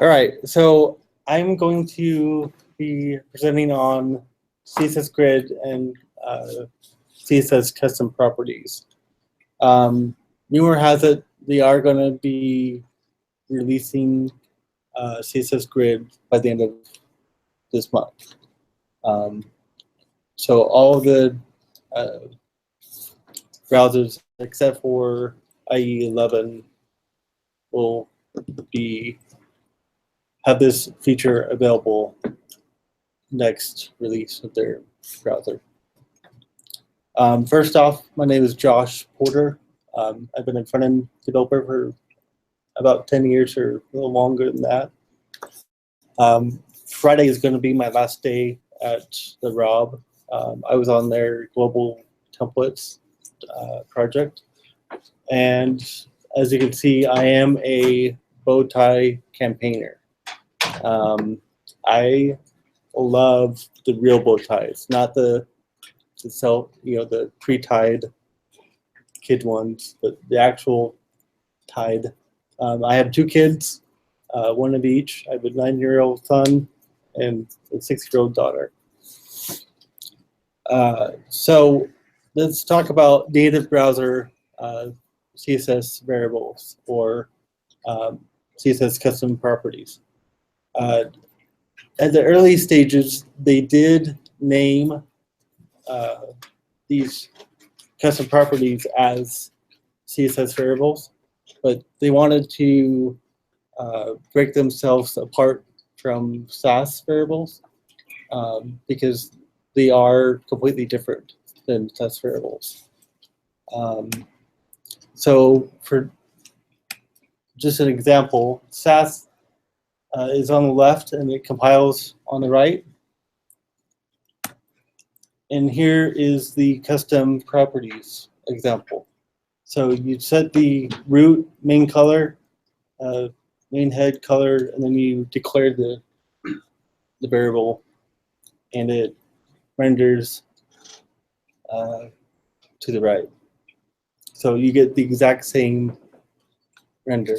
All right, so I'm going to be presenting on CSS Grid and CSS Custom Properties. Rumor has it they are going to be releasing CSS Grid by the end of this month. So all the browsers except for IE 11 will have this feature available next release of their browser. First off, my name is Josh Porter. I've been a front-end developer for about 10 years or a little longer than that. Friday is going to be my last day at the Rob. I was on their global templates project. And as you can see, I am a bow tie campaigner. I love the real bow ties, not the the pre-tied kid ones, but the actual tied. I have two kids, one of each. I have a 9-year-old son and a 6-year-old daughter. So let's talk about native browser CSS variables or CSS custom properties. At the early stages, they did name these custom properties as CSS variables, but they wanted to break themselves apart from SAS variables because they are completely different than SAS variables. So for just an example, SAS is on the left and it compiles on the right. And here is the custom properties example. So you set the root main color, main head color, and then you declare the variable, and it renders to the right. So you get the exact same render.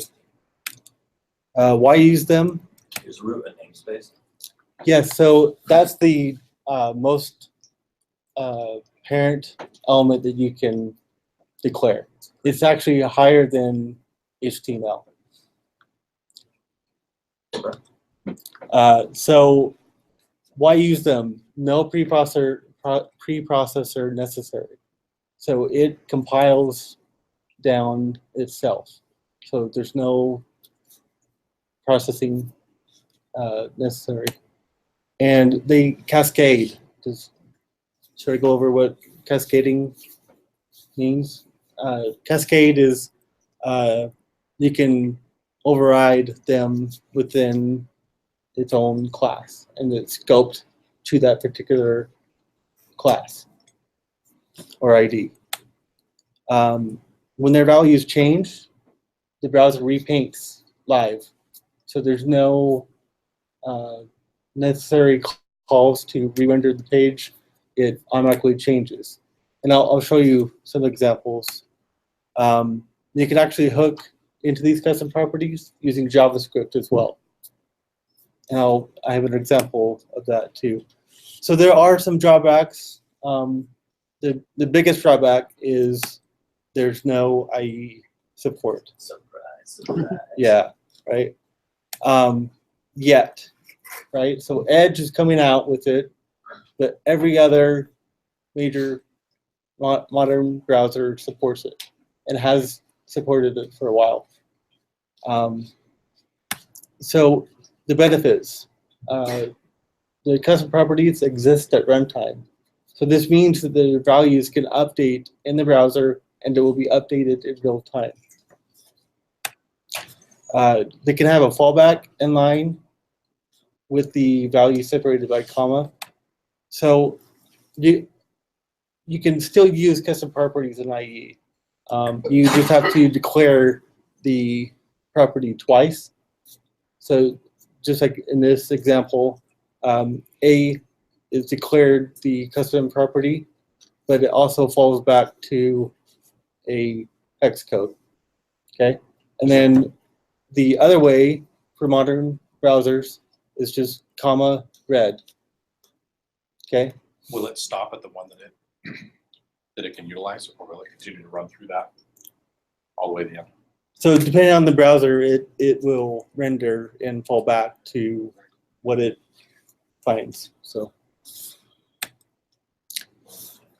Why use them? Is root a namespace? Yes, so that's the most parent element that you can declare. It's actually higher than HTML. So why use them? No preprocessor necessary. So it compiles down itself. So there's no processing necessary. And they cascade. Should I go over what cascading means? Cascade is you can override them within its own class, and it's scoped to that particular class or ID. When their values change, the browser repaints live. So there's no necessary calls to re-render the page. It automatically changes. And I'll show you some examples. You can actually hook into these custom properties using JavaScript as well. And I have an example of that too. So there are some drawbacks. The biggest drawback is there's no IE support. Surprise. Yeah, right. Yet, right? So Edge is coming out with it, but every other major modern browser supports it and has supported it for a while. So the benefits, the custom properties exist at runtime. So this means that the values can update in the browser and it will be updated in real time. They can have a fallback in line with the value separated by comma. So you can still use custom properties in IE. You just have to declare the property twice. So just like in this example, A is declared the custom property, but it also falls back to a hex code. Okay, and then the other way for modern browsers is just comma red. Okay. Will it stop at the one that it can utilize, or will it continue to run through that all the way to the end? So depending on the browser, it will render and fall back to what it finds. So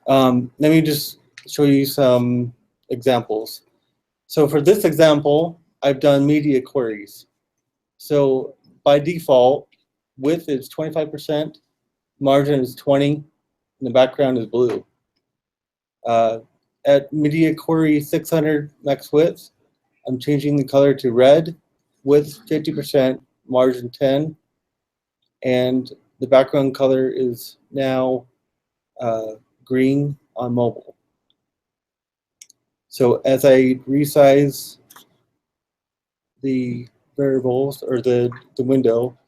let me just show you some examples. So for this example, I've done media queries. So by default, width is 25%, margin is 20, and the background is blue. At media query 600 max width, I'm changing the color to red, width 50%, margin 10, and the background color is now green on mobile. So as I resize the variables or the window,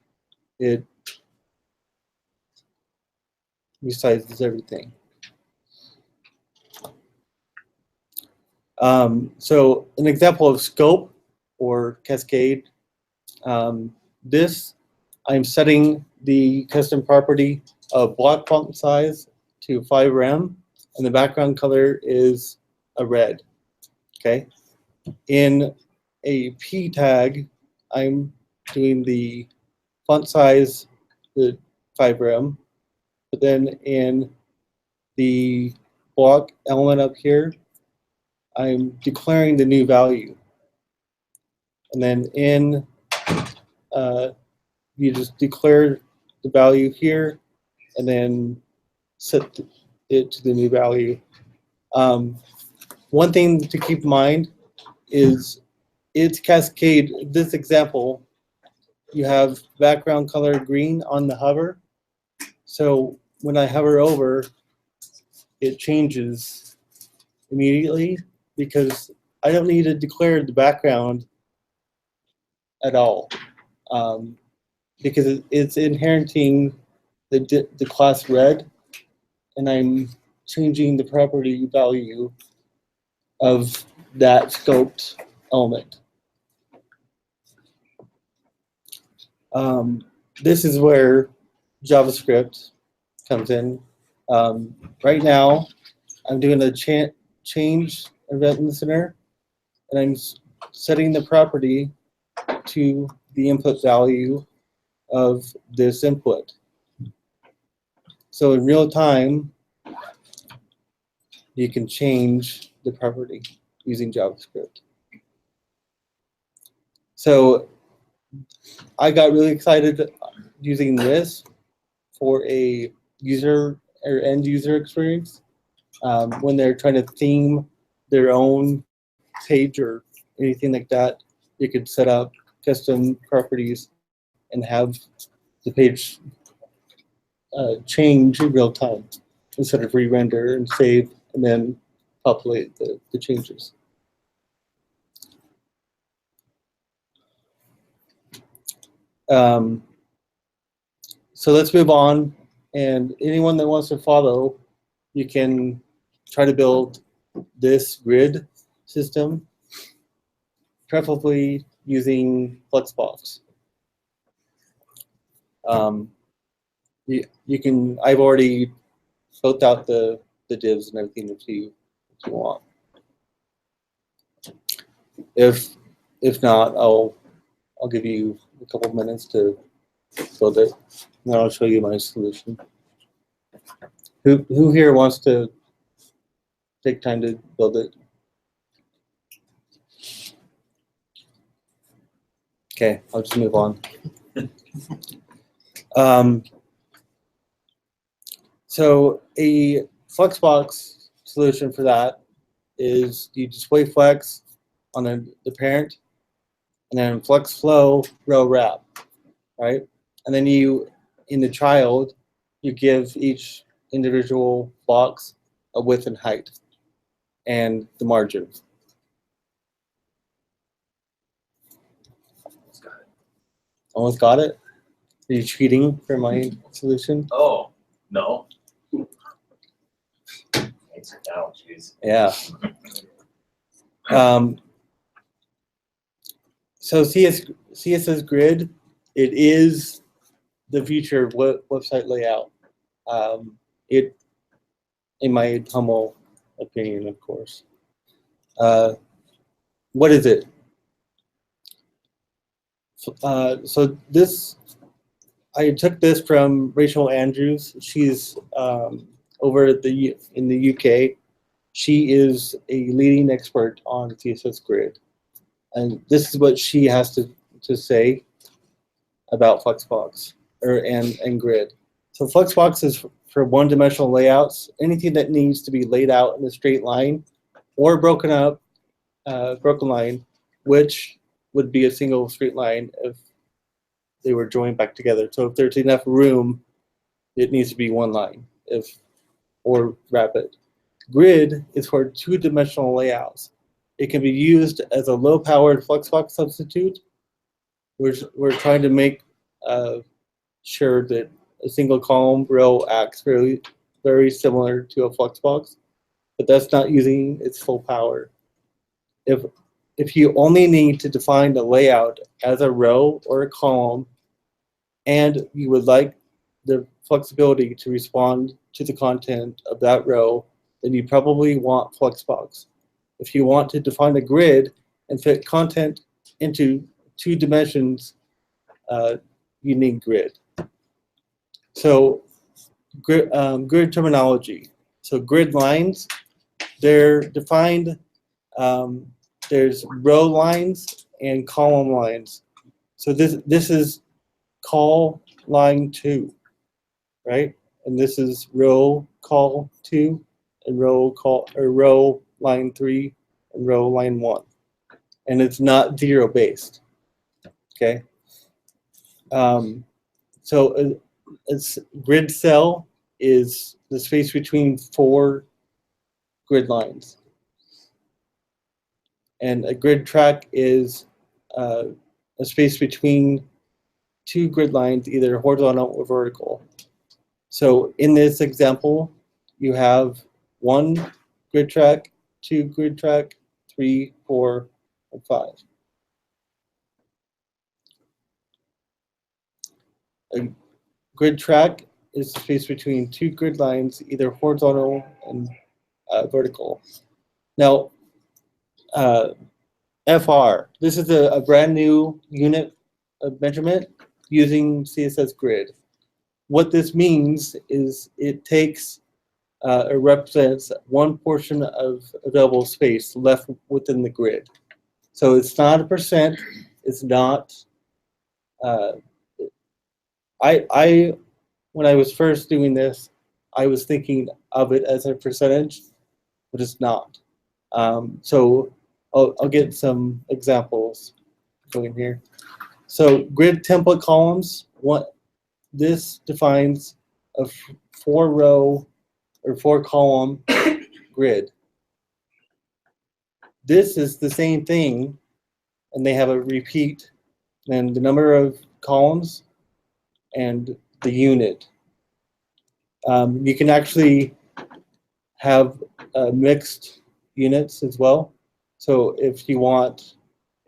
it resizes everything. So an example of scope or cascade, this, I'm setting the custom property of block font size to 5 rem, and the background color is a red. Okay. In a P tag, I'm doing the font size, the 5 rem, but then in the block element up here, I'm declaring the new value. And then in, you just declare the value here and then set it to the new value. One thing to keep in mind is it's cascade. This example, you have background color green on the hover. So when I hover over, it changes immediately because I don't need to declare the background at all, because it's inheriting the class red, and I'm changing the property value of that scoped element. This is where JavaScript comes in. Right now, I'm doing a change event listener, and I'm setting the property to the input value of this input. So in real time, you can change the property using JavaScript. So I got really excited using this for a user or end user experience when they're trying to theme their own page or anything like that. You could set up custom properties and have the page change in real time instead of re-render and save and then populate the changes. So let's move on, and anyone that wants to follow, you can try to build this grid system, preferably using Fluxbox. You can, I've already built out the divs and everything if you want. If not, I'll give you a couple minutes to build it, and then I'll show you my solution. Who here wants to take time to build it? Okay, I'll just move on. So a Fluxbox solution for that is you display flex on the parent, and then Flexflow row wrap, right? And then you, in the child, you give each individual box a width and height and the margin. Almost got it? Are you cheating for my solution? Oh, no. Thanks for down, jeez. Yeah. So CSS Grid it is the future of website layout. It, in my humble opinion, of course. What is it? So this, I took this from Rachel Andrews. She's over at in the UK. She is a leading expert on CSS Grid, and this is what she has to say about Fluxbox and Grid. So Fluxbox is for one-dimensional layouts. Anything that needs to be laid out in a straight line or broken line, which would be a single straight line if they were joined back together. So if there's enough room, it needs to be one line, or rapid. Grid is for two-dimensional layouts. It can be used as a low-powered Fluxbox substitute. We're trying to make sure that a single column row acts very similar to a Fluxbox, but that's not using its full power. If you only need to define the layout as a row or a column, and you would like the flexibility to respond to the content of that row, then you probably want Fluxbox. If you want to define a grid and fit content into 2 dimensions, you need Grid. So grid terminology. So grid lines, they're defined. There's row lines and column lines. So this is call line 2, right? And this is row call 2, and row line 3, and row line 1. And it's not zero based. Okay. So it's grid cell is the space between 4 grid lines. And a grid track is a space between 2 grid lines, either horizontal or vertical. So in this example, you have 1 grid track, 2 grid track, 3, 4, and 5. A grid track is the space between 2 grid lines, either horizontal and vertical. Now, FR, this is a brand new unit of measurement using CSS Grid. What this means is it takes or represents one portion of available space left within the grid. So it's not a percent, it's not, when I was first doing this, I was thinking of it as a percentage, but it's not. So I'll get some examples going here. So grid template columns, this defines a 4-row or 4-column grid. This is the same thing, and they have a repeat, and the number of columns and the unit. You can actually have mixed units as well. So if you want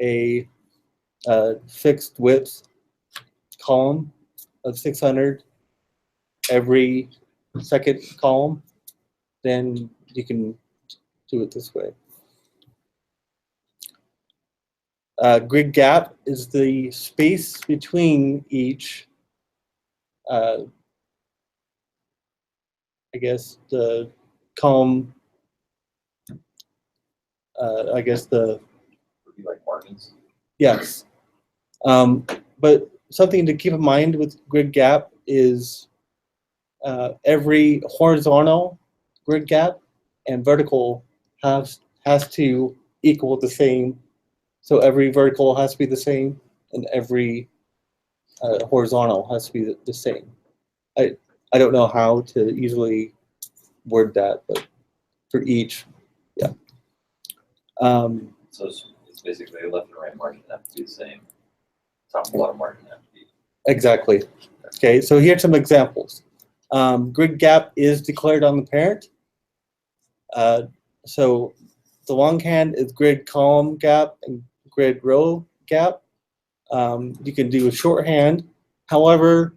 a fixed width column of 600 every second column, then you can do it this way. Grid gap is the space between each, I guess, the column, I guess the, Would be like margins. yes. But something to keep in mind with grid gap is every horizontal grid gap and vertical has to equal the same. So every vertical has to be the same, and every horizontal has to be the same. I don't know how to easily word that, but for each, yeah. So it's basically left and right margin have to be the same. Top and bottom margin have to be. Exactly. Okay, so here are some examples. Grid gap is declared on the parent. So the longhand is grid column gap and grid row gap. You can do a shorthand. However,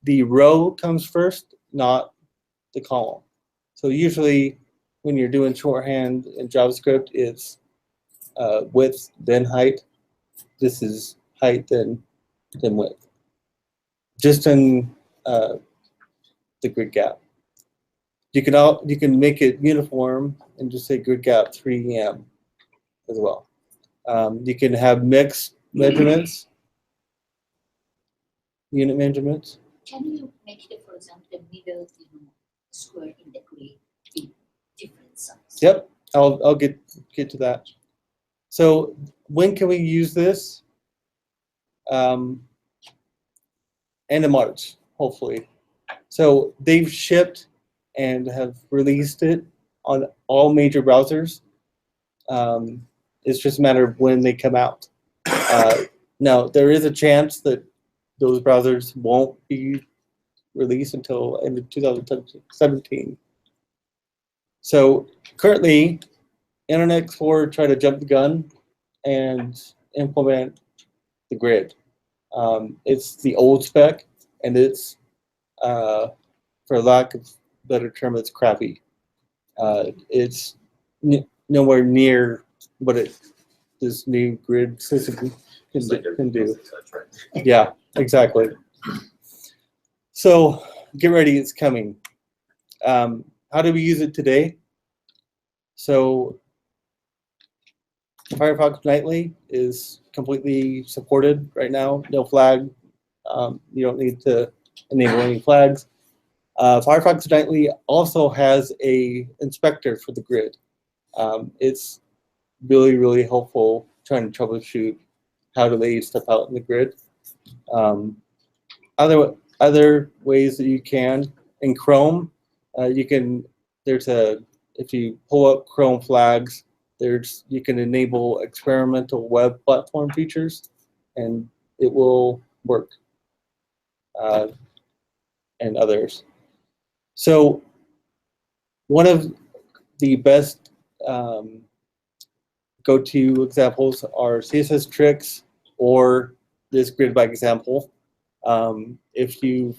the row comes first, not the column. So usually when you're doing shorthand in JavaScript, it's width, then height. This is height, then width. Just in the grid gap. You can make it uniform and just say grid gap 3em as well. You can have mixed measurements, unit measurements. Can you make it, for example, the middle, square in the grid be different size? Yep, I'll get to that. So when can we use this? End of March, hopefully. So they've shipped and have released it on all major browsers. It's just a matter of when they come out. Now, there is a chance that those browsers won't be released until end of 2017. So currently, Internet Explorer tried to jump the gun and implement the grid. It's the old spec, and it's, for lack of a better term, it's crappy. It's nowhere near what this new grid system It's like can do. That's right. Yeah, exactly. So get ready, it's coming. How do we use it today? So Firefox Nightly is completely supported right now. No flag. You don't need to enable any flags. Firefox Nightly also has a inspector for the grid. It's really, really helpful trying to troubleshoot how to lay stuff out in the grid. Other ways that you can in Chrome, if you pull up Chrome flags, you can enable experimental web platform features, and it will work. And others. So one of the best go-to examples are CSS tricks or this grid by example. If you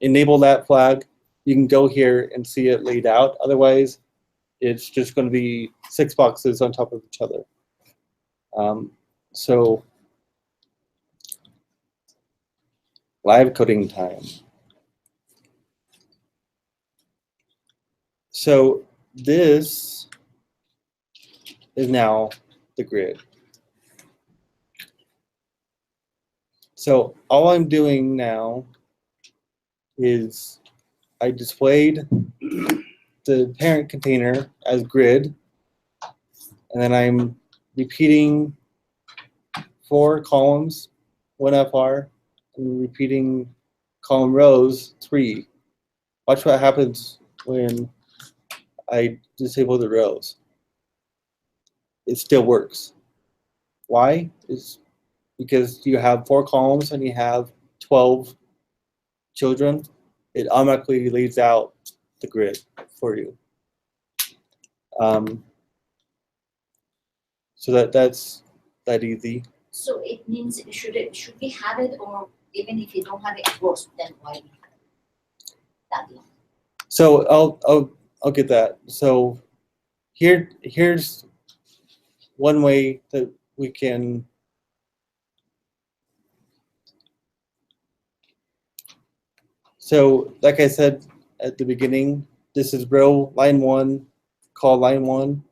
enable that flag, you can go here and see it laid out. Otherwise, it's just going to be 6 boxes on top of each other. So live coding time. So this is now the grid. So all I'm doing now is I displayed the parent container as grid, and then I'm repeating 4 columns, 1 FR, and repeating column rows 3. Watch what happens when I disable the rows. It still works. Why? It's because you have 4 columns and you have 12 children. It automatically lays out the grid for you. So that's that easy. So it means should we have it, or even if you don't have it, it works, then why we have it that long? So I'll get that. So here's one way that we can so like I said at the beginning, this is row line 1, call line 1.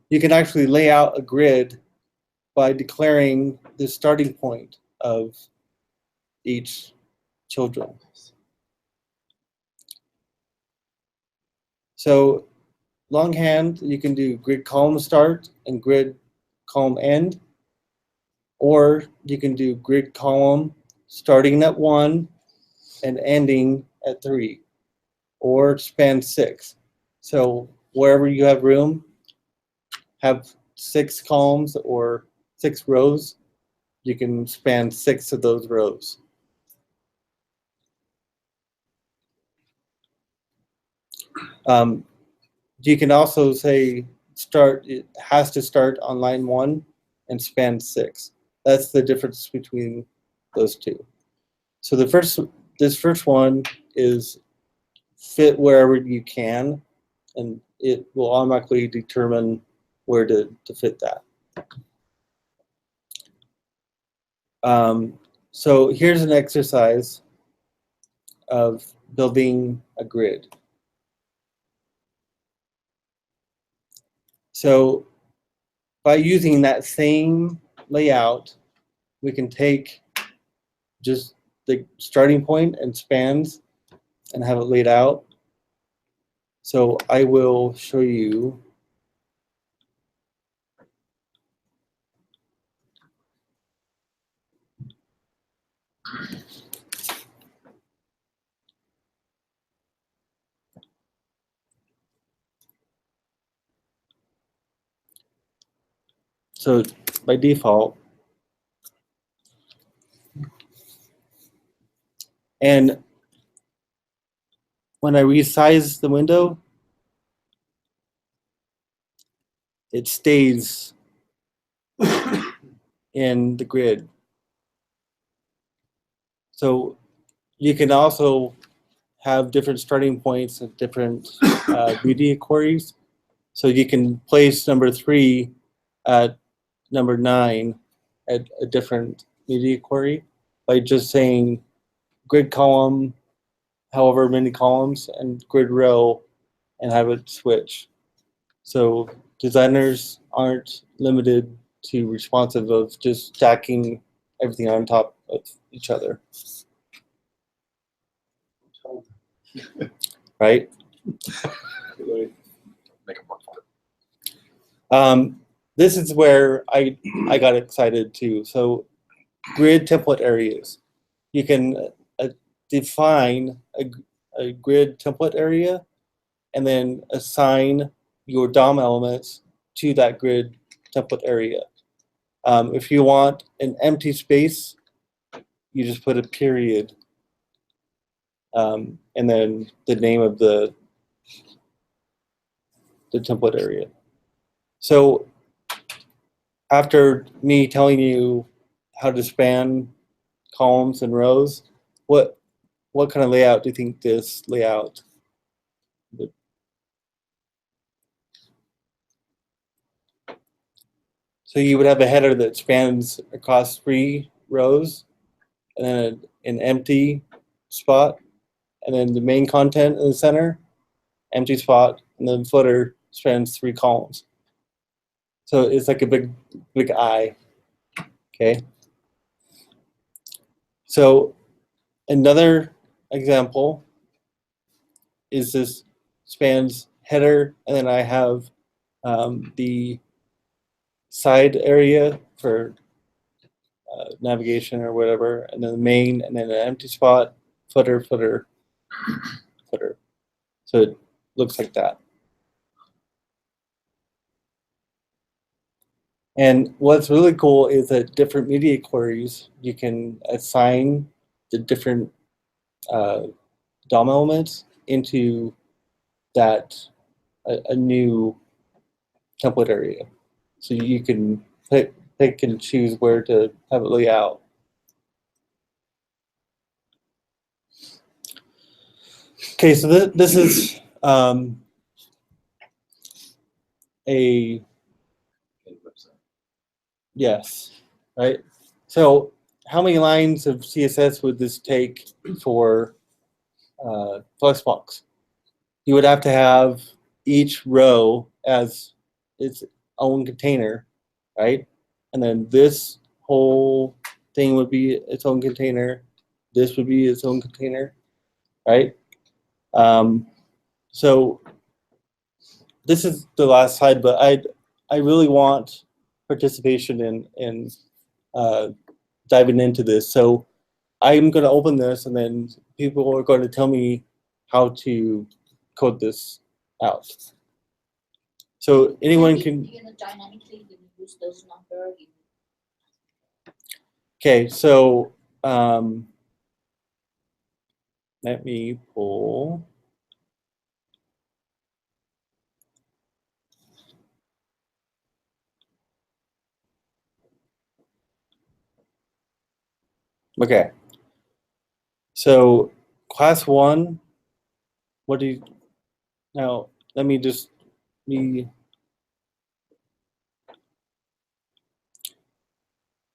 You can actually lay out a grid by declaring the starting point of each children. So longhand, you can do grid column start and grid column end, or you can do grid column starting at 1 and ending at 3, or span 6. So wherever you have room, have 6 columns or 6 rows, you can span 6 of those rows. You can also say it has to start on line 1 and span 6. that's the difference between those two. So this first one is fit wherever you can, and it will automatically determine where to fit that. So here's an exercise of building a grid. So by using that same layout, we can take just the starting point and spans and have it laid out. So I will show you. So by default, and when I resize the window, it stays in the grid. So you can also have different starting points at different media queries. So you can place number 3 at number 9 at a different media query by just saying grid column, however many columns, and grid row, and have it switch. So designers aren't limited to responsive of just stacking everything on top of each other. Right? Make it more fun. This is where I got excited too. So grid template areas. You can define a grid template area and then assign your DOM elements to that grid template area. If you want an empty space, you just put a period and then the name of the template area. So after me telling you how to span columns and rows, what kind of layout do you think this layout would? So you would have a header that spans across 3 rows, and then an empty spot, and then the main content in the center, empty spot, and then footer spans 3 columns. So it's like a big I. Okay. So another example is this spans header, and then I have the side area for navigation or whatever, and then the main, and then an empty spot, footer, footer, footer. So it looks like that. And what's really cool is that different media queries, you can assign the different DOM elements into that a new template area. So you can pick and choose where to have it lay out. Okay, so this is a yes, right? So how many lines of CSS would this take for Fluxbox? You would have to have each row as its own container, right? And then this whole thing would be its own container. This would be its own container, right? So this is the last slide, but I really want participation in diving into this. So I'm going to open this, and then people are going to tell me how to code this out. So anyone can. Dynamically when you use those numbers. Okay, so let me pull. Okay. So class 1, what do you, now let me just be,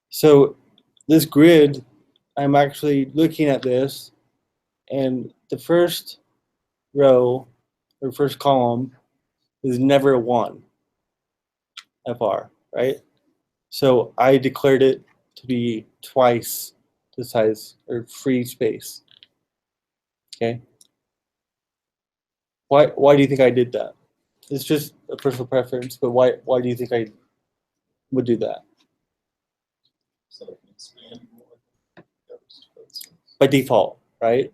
so this grid, I'm actually looking at this, and the first row or first column is never a 1 FR, right? So I declared it to be twice the size or free space. Okay. Why do you think I did that? It's just a personal preference, but why do you think I would do that? So it can expand more. By default, right?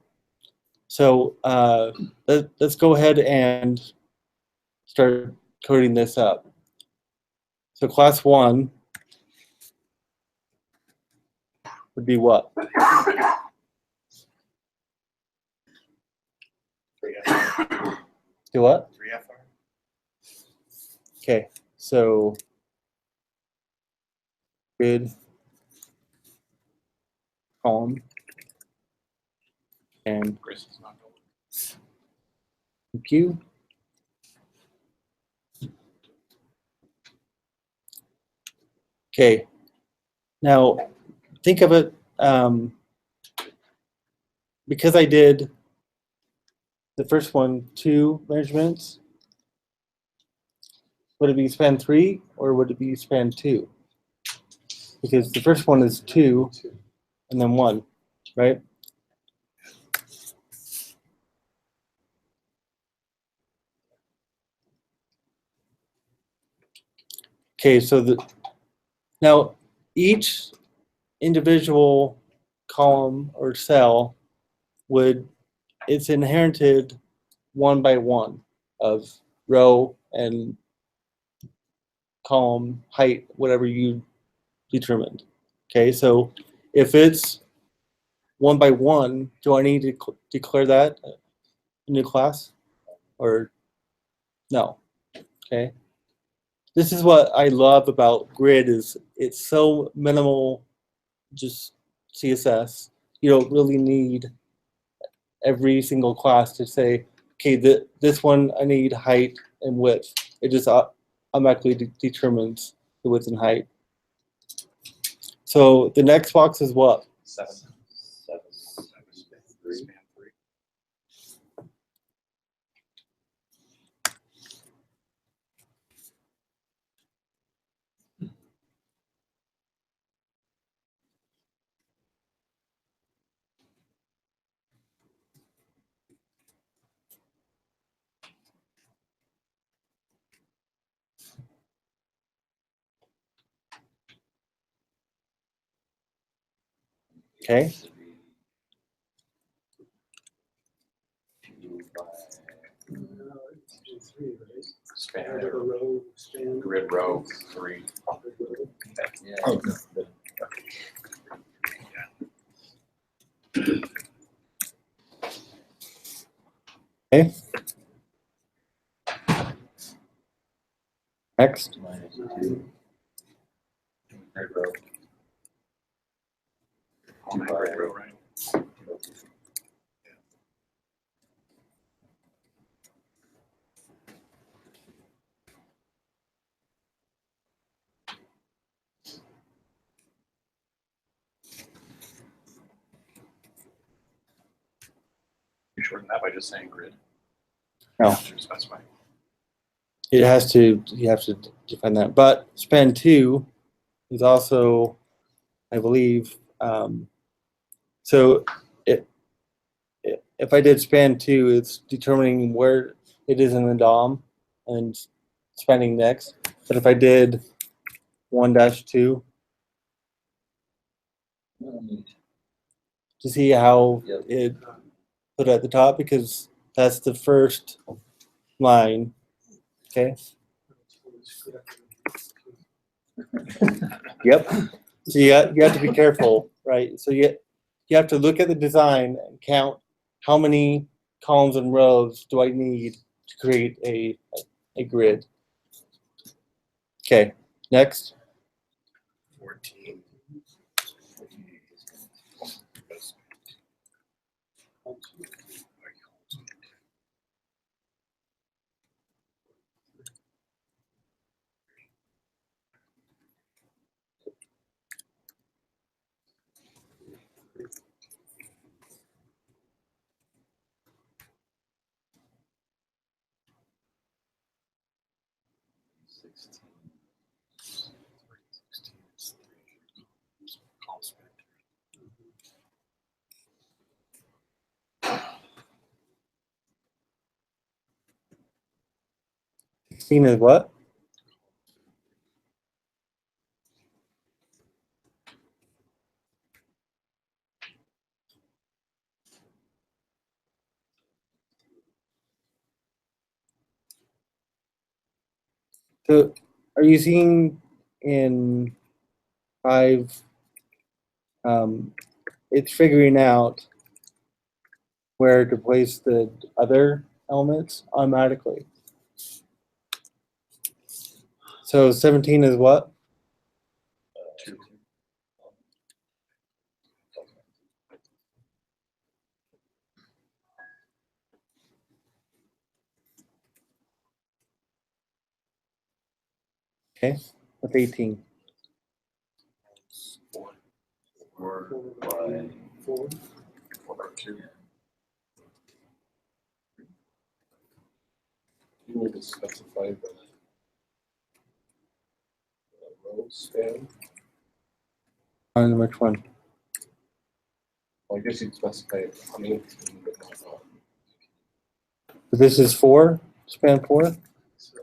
So let's go ahead and start coding this up. So class 1 would be what? 3FR. Do what? 3FR. Okay, so grid column and Grace is not going. Q. Okay, now think of it, because I did the first one 2 measurements, would it be span 3 or would it be span 2? Because the first one is 2 and then 1, right? Okay, so now each individual column or cell it's inherited 1 by 1 of row and column height, whatever you determined. Okay, so if it's 1 by 1, do I need to declare that in new class or no? Okay. This is what I love about Grid is it's so minimal, just CSS. You don't really need every single class to say, okay, this one I need height and width. It just automatically determines the width and height. So the next box is what? 7. 7. 3. Span 3. Okay. 2 by Span grid row 3. yeah. Oh, Okay. Next. Minus 2. Grid row. On that grid row, right? You shorten that by just saying grid. No. To specify. It has to, you have to define that. But span 2 is also, I believe, so if I did span 2, it's determining where it is in the DOM and spanning next. But if I did 1-2, to see how Yep. it put at the top, because that's the first line. Okay. Yep. So you have to be careful, right? So you have to look at the design and count how many columns and rows do I need to create a grid. Okay, next. 14. 16 is what? So are you seeing in 5, it's figuring out where to place the other elements automatically. So 17 is what? Okay, what's 18? 4 by 4. 4/2. You need to specify the row span. On which one? Well, I guess you'd specify how many, but not all. This is 4, span 4? So,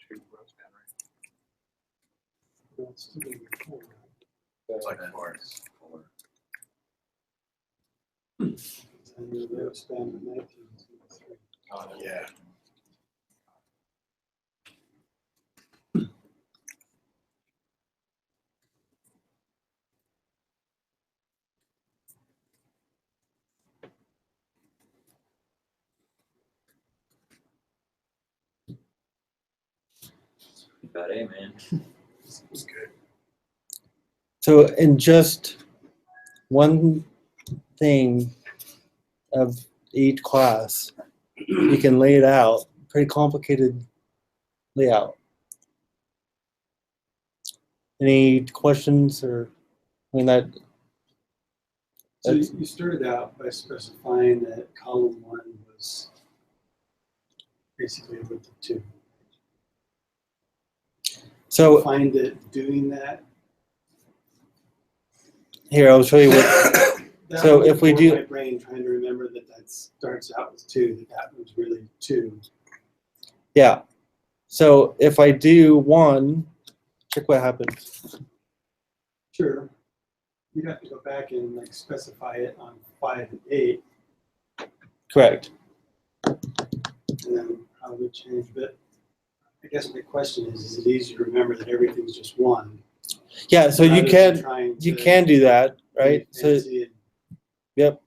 Two row span, right? that's still gonna be 4. It's like Right? 4. 4. And your row span of 19 is 3. Yeah. About A, man. It's good. So in just one thing of each class, you can lay it out. Pretty complicated layout. Any questions or, I mean, So that's, you started out by specifying that column 1 was basically a width of 2. so Find it doing that. here, I'll show you what, That So would if we bore do- my brain trying to remember that that starts out with 2, that was really 2. yeah. So if I do 1, check what happens. Sure. You'd have to go back and like specify it on 5 and 8, Correct. and then how would it change? But I guess my question is it easy to remember that everything's just 1? Yeah, so you rather than can, trying you to can do that, be right? So, fancy and- yep.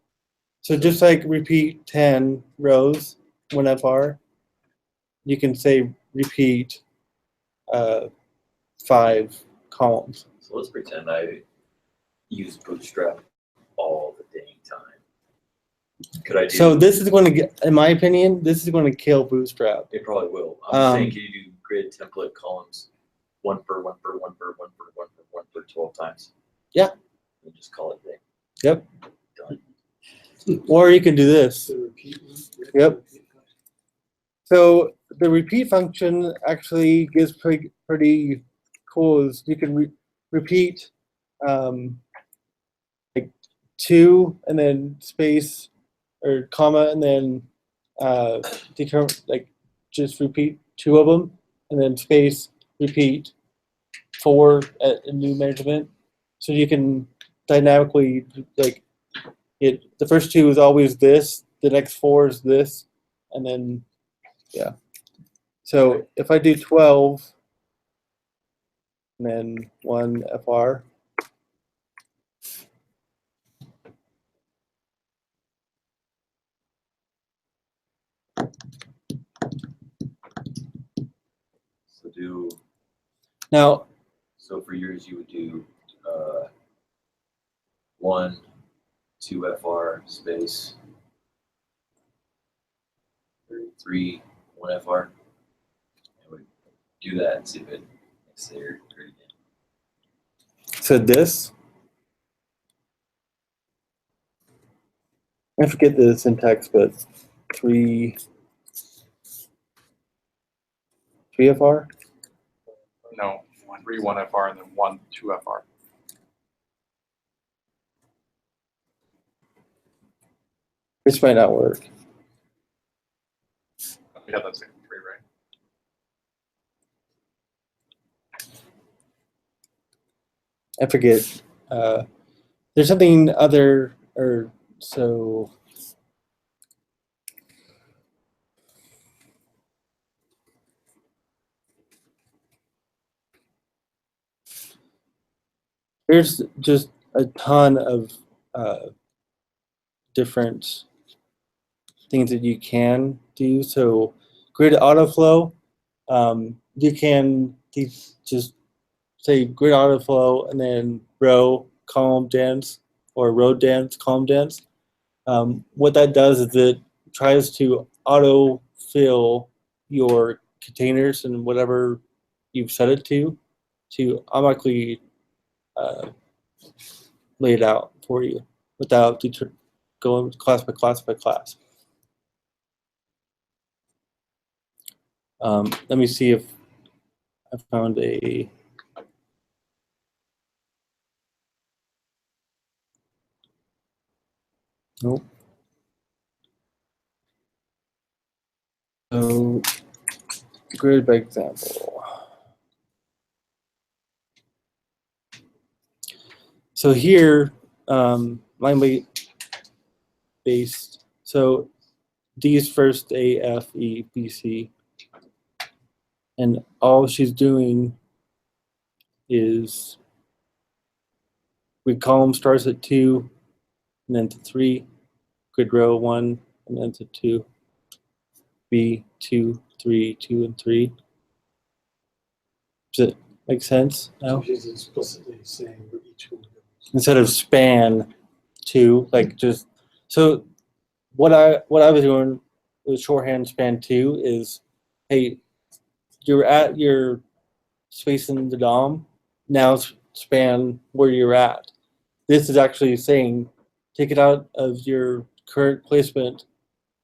So just like repeat 10 rows, 1 FR, you can say repeat 5 columns. So let's pretend I use Bootstrap all the dang time. Could I do? So this is going to get, in my opinion, this is going to kill Bootstrap. It probably will. I'm saying, Um, can you do grid template columns 1 per 1 per 1 per 1 per 1 per 1 per 12 times? Yeah. And just call it a day. Yep. Done. Or you can do this. So repeat. Yep. So the repeat function actually gives pretty cool. Is you can repeat like 2 and then space or comma and then determine like just repeat 2 of them and then space repeat 4 at a new measurement. So you can dynamically like the first 2 is always this, the next 4 is this, and then yeah. So if I do 12 and then 1 FR, So do, now so for yours you would do 1, 2 FR space 3, 1 FR. And we do that and see if it makes their grid again. So this, I forget the syntax, but 3FR? No, 3 1FR and then 1 2FR. This might not work. We have that same 3, right? I forget. There's something other, or so. There's just a ton of different things that you can do. So grid autoflow, you can just say grid autoflow and then row, column dense, or row dense, column dense. What that does is it tries to auto fill your containers and whatever you've set it to automatically lay it out for you without going class by class by class. Let me see if I found a. Nope. So, grid by example. So here, line weight based. So these first A, F, E, B, C, and all she's doing is grid column starts at 2, and then to 3, grid row 1, and then to 2, B, 2, 3, 2, and 3. Does it make sense now? So she's explicitly saying where each one goes. Instead of span 2, like just so. What I was doing with shorthand span 2 is, hey, you're at your space in the DOM. Now span where you're at. This is actually saying, take it out of your current placement,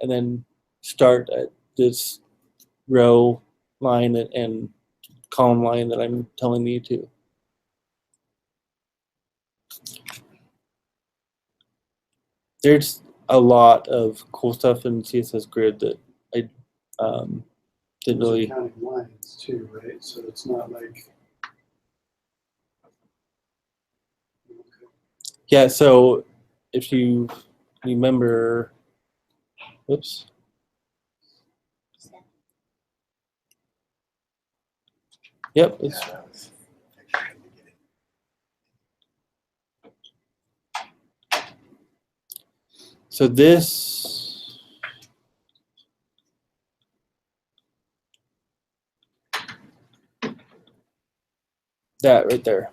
and then start at this row line and column line that I'm telling you to. There's a lot of cool stuff in CSS Grid that I didn't Those are really. counting lines too, right? So it's not like. Okay. Yeah, so if you remember, oops. Yep, it's, so this, that right there.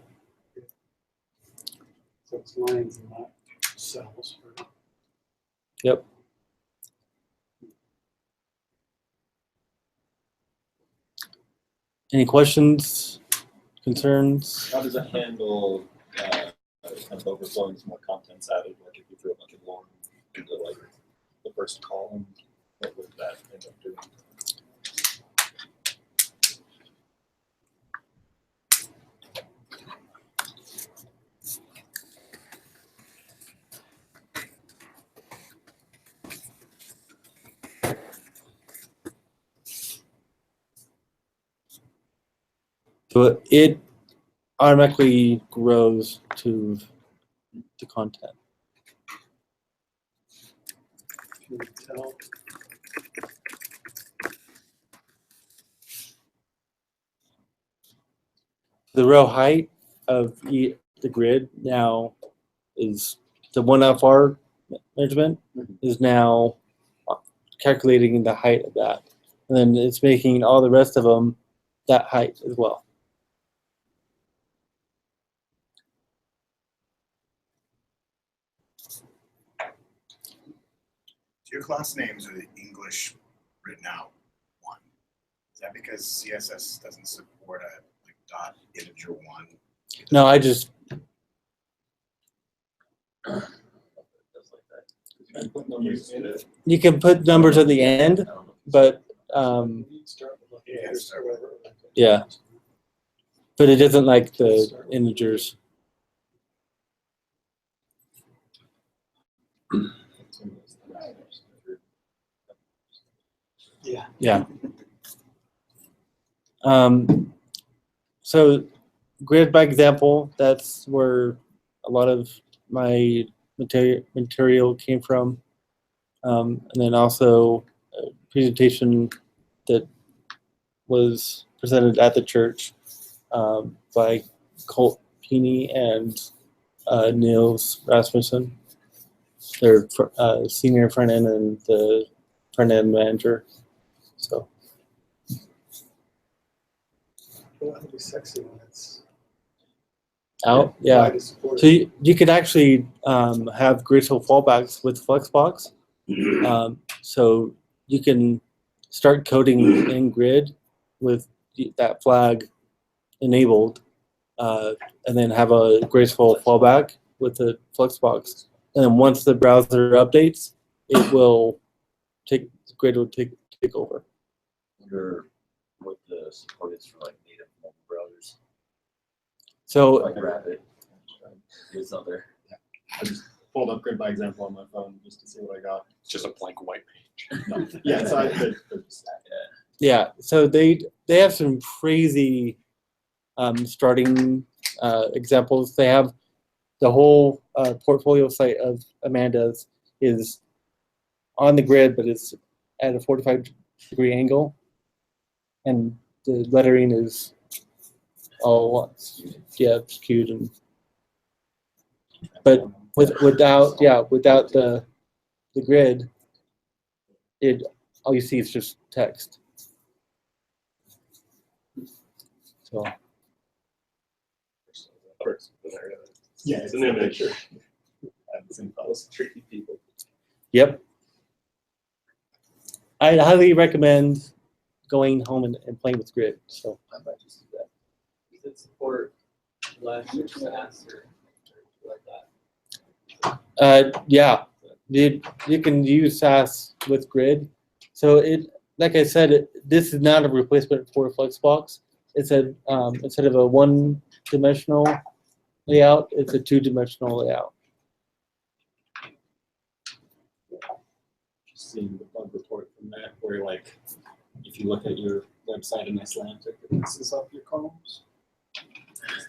So it's lines and not cells, right? Yep. Any questions, concerns? How does it handle kind of overflowing some more contents added? Like if you threw a bunch of long into like the first column, what would that end up doing? So it automatically grows to the content. Can you tell? The row height of the grid now is the 1FR measurement is now calculating the height of that. And then it's making all the rest of them that height as well. So your class names are the English written out one. Is that because CSS doesn't support a like dot integer one? No, I just use it. You can put numbers at the end, I don't know. but yeah, but it doesn't like the integers. Yeah. Yeah. So grid by example, that's where a lot of my material came from. And then also a presentation that was presented at the church by Colt Peeney and Niels Rasmussen. They're senior front end and the front end manager. So Well, that'd be sexy when it's out, yeah. widely supported. So you could actually have graceful fallbacks with Fluxbox. So you can start coding in Grid with that flag enabled, and then have a graceful fallback with the Fluxbox. And then once the browser updates, it will Grid will take over. Wonder what the support is for like native mobile browsers, So like Rapid. It's not there. I just pulled up Grid by example on my phone just to see what I got. It's just a blank white page. No. Yeah, so I could yeah, so they have some crazy starting examples. They have the whole portfolio site of Amanda's is on the grid, but it's at a 45-degree angle, and the lettering is all skewed, and but without the grid, all you see is just text. So yeah, it's an image. I haven't seen those tricky people. yep, I highly recommend going home and playing with Grid. So I might just do that. Does it support Flash or SAS or like that? yeah, you can use SAS with Grid. So like I said, this is not a replacement for Fluxbox. It's instead of a one-dimensional layout, it's a two-dimensional layout. Just seeing the bug report from that, where like, if you look at your website in Icelandic, it mixes up your columns.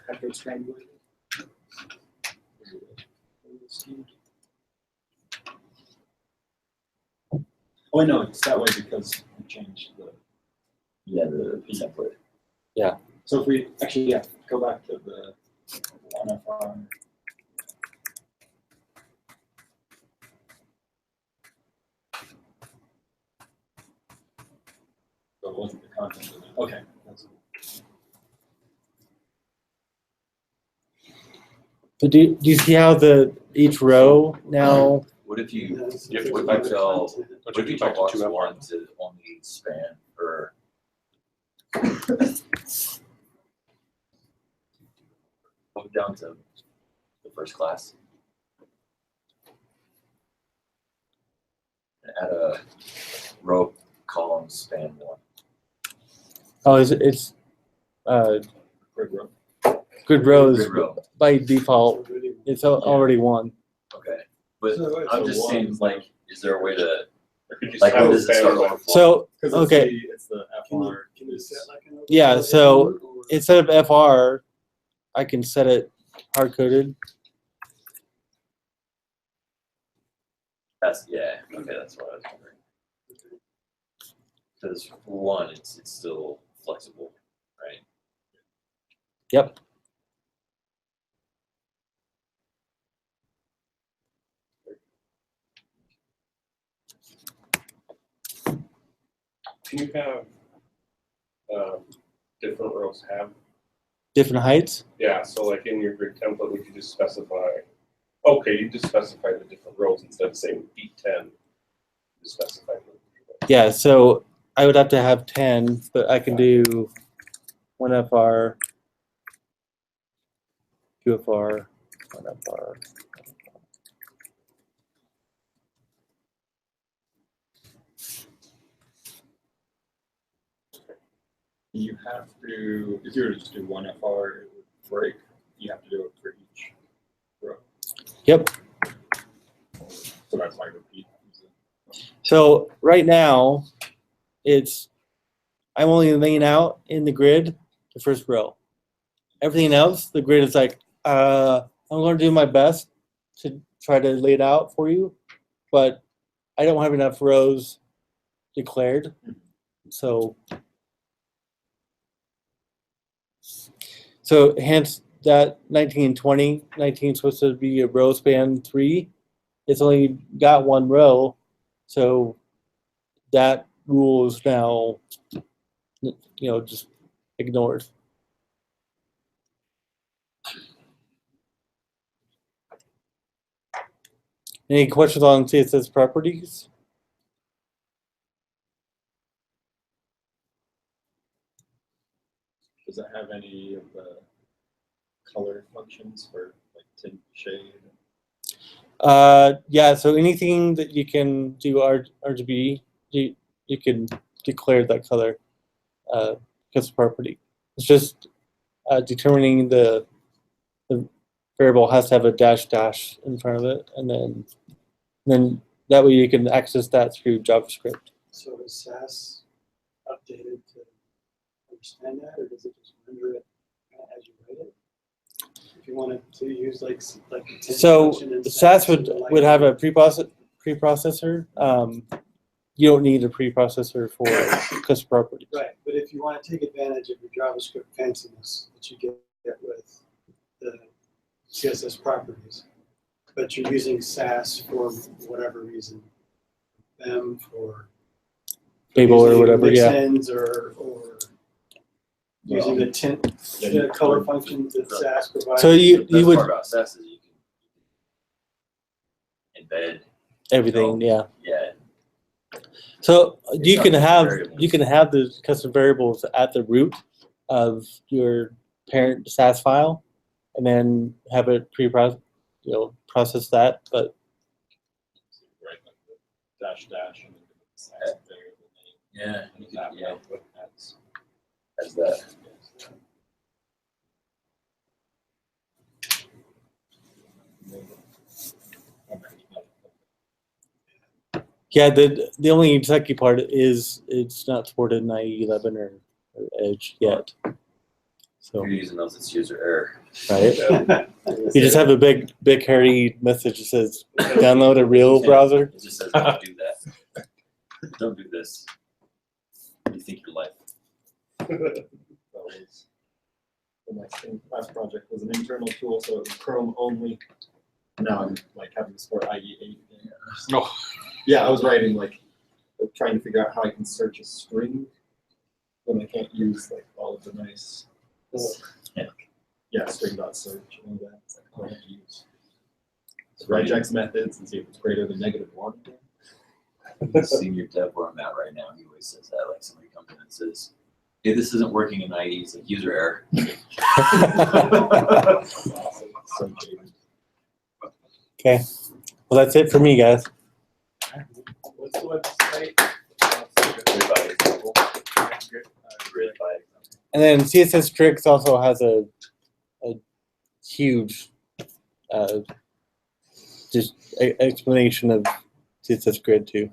After it's translated. Oh, I know, it's that way because we changed the template. So if we actually, go back to the 1FR. So it wasn't the content of it. Okay. But do you see how each row now? What if you, Yeah, it's- you have to what go if back you to- tell, But what you if you go tell back to box 2FR. one to only span for go down to the first class and add a row column span one. Oh, it's Grid row. Grid rows Grid row. by default. It's already one. Okay, but So I'm just one- saying, like, is there a way to, Or could you like, have when it does it span start one? overflowing? So Because okay, it's the Can you, FR. can you set like an Yeah, overflow so in, or- instead of FR, I can set it hard coded. That's, yeah, okay, that's what I was wondering. Because for one, it's still flexible, right? Yep. Can you have different rows have? Different heights. Yeah, so like in your grid template, would you just specify? Okay, you just specify the different rows instead of saying B10. You just specify. Yeah. So I would have to have 10, but I can do 1FR, 2FR, 1FR. You have to, if you were to just do one FR, it would break. You have to do it for each row. Yep. So that's why repeat. So right now, I'm only laying out in the grid the first row. Everything else, the grid is like, I'm going to do my best to try to lay it out for you, but I don't have enough rows declared. So hence that 19 and 20, 19 is supposed to be a row span 3. It's only got 1 row, so that rule is now, just ignored. Any questions on CSS properties? Does it have any of the color functions for like tint, shade? Yeah, so anything that you can do RGB, you can declare that color custom property. It's just determining the variable has to have a dash in front of it, and then that way you can access that through JavaScript. So is SAS updated to understand that, or does it just render it as you write it? If you wanted to use like the tint So function in SAS and the light would have a bulb. preprocessor. You don't need a preprocessor for custom properties. Right, but if you want to take advantage of your JavaScript fanciness that you get with the CSS properties, but you're using SAS for whatever reason, them for Babel or using whatever, yeah. mix-ins or using the tint, the color function that SAS provides. So you The best would part about SAS is you can embed. everything, yeah. Yeah. So It's you not can just have variables. the custom variables at the root of your parent SAS file, and then have it process that. But Right, like the dash and then the size variable name. Yeah. You That can, yeah. output has As that. yeah, the only sucky part is it's not supported in IE 11 or Edge yet. If So you're using those, it's user error. right, you just have a big hairy message that says download a real browser. It just says don't do that. Don't do this. You think your life. That was the next thing. Last project was an internal tool, so it was Chrome only. Now I'm like having to support IE8. No. Yeah, I was writing like trying to figure out how I can search a string when I can't use like all of the nice string.search and all that. It's like, oh, I have to use regex methods and see if it's greater than -1. Senior dev where I'm at right now, he always says that. Like somebody comes in and says, hey, this isn't working in IE. It's like user error. So jaded. Okay, well that's it for me, guys. What's the website? Grid by example. And then CSS Tricks also has a huge just explanation of CSS Grid too.